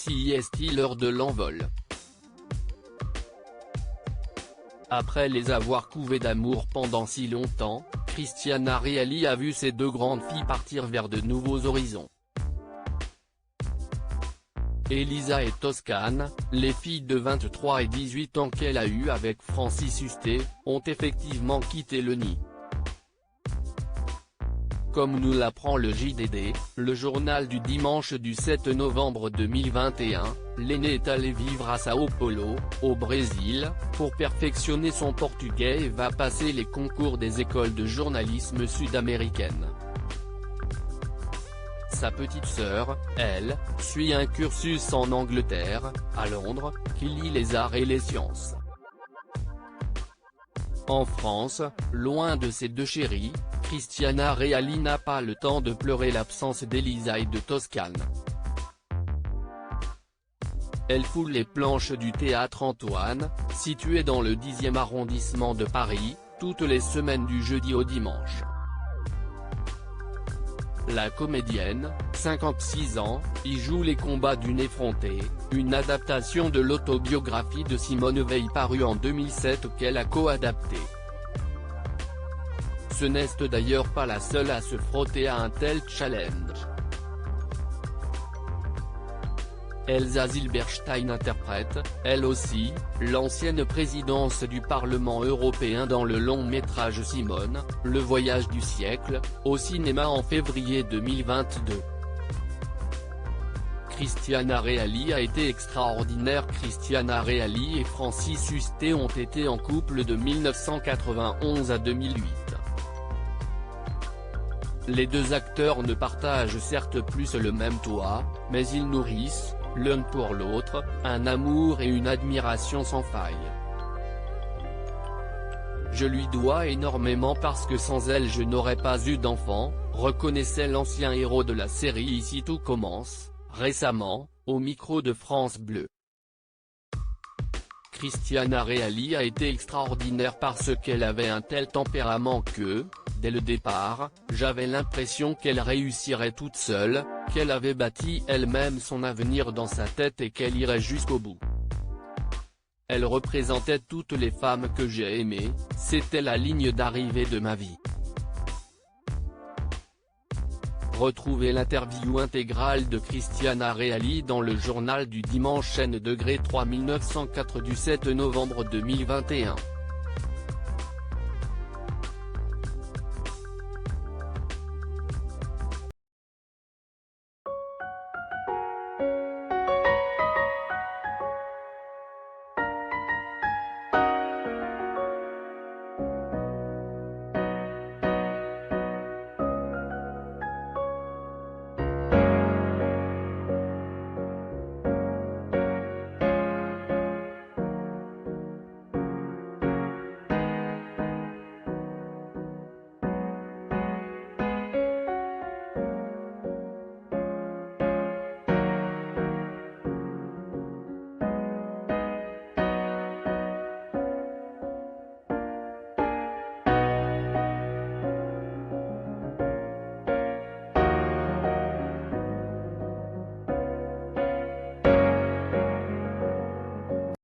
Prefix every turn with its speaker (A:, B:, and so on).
A: CIST lors de l'envol. Après les avoir couvées d'amour pendant si longtemps, Cristiana Reali a vu ses deux grandes filles partir vers de nouveaux horizons. Elisa et Toscane, les filles de 23 et 18 ans qu'elle a eues avec Francis Hustet, ont effectivement quitté le nid. Comme nous l'apprend le JDD, le journal du dimanche du 7 novembre 2021, l'aînée est allée vivre à Sao Paulo, au Brésil, pour perfectionner son portugais et va passer les concours des écoles de journalisme sud-américaines. Sa petite sœur, elle, suit un cursus en Angleterre, à Londres, qui lie les arts et les sciences. En France, loin de ses deux chéris, Cristiana Reali n'a pas le temps de pleurer l'absence d'Elisa et de Toscane. Elle foule les planches du théâtre Antoine, situé dans le 10e arrondissement de Paris, toutes les semaines du jeudi au dimanche. La comédienne, 56 ans, y joue les combats d'une effrontée, une adaptation de l'autobiographie de Simone Veil parue en 2007 qu'elle a co-adaptée. Ce n'est d'ailleurs pas la seule à se frotter à un tel challenge. Elsa Zilberstein interprète, elle aussi, l'ancienne présidence du Parlement européen dans le long-métrage Simone, le voyage du siècle, au cinéma en février 2022. Cristiana Reali a été extraordinaire. Cristiana Reali et Francis Hustet ont été en couple de 1991 à 2008. Les deux acteurs ne partagent certes plus le même toit, mais ils nourrissent, l'un pour l'autre, un amour et une admiration sans faille. Je lui dois énormément parce que sans elle je n'aurais pas eu d'enfant, reconnaissait l'ancien héros de la série Ici tout commence, récemment, au micro de France Bleu. Cristiana Reali a été extraordinaire parce qu'elle avait un tel tempérament que, dès le départ, j'avais l'impression qu'elle réussirait toute seule, qu'elle avait bâti elle-même son avenir dans sa tête et qu'elle irait jusqu'au bout. Elle représentait toutes les femmes que j'ai aimées, c'était la ligne d'arrivée de ma vie. Retrouvez l'interview intégrale de Cristiana Reali dans le journal du dimanche N-3 1904 du 7 novembre 2021.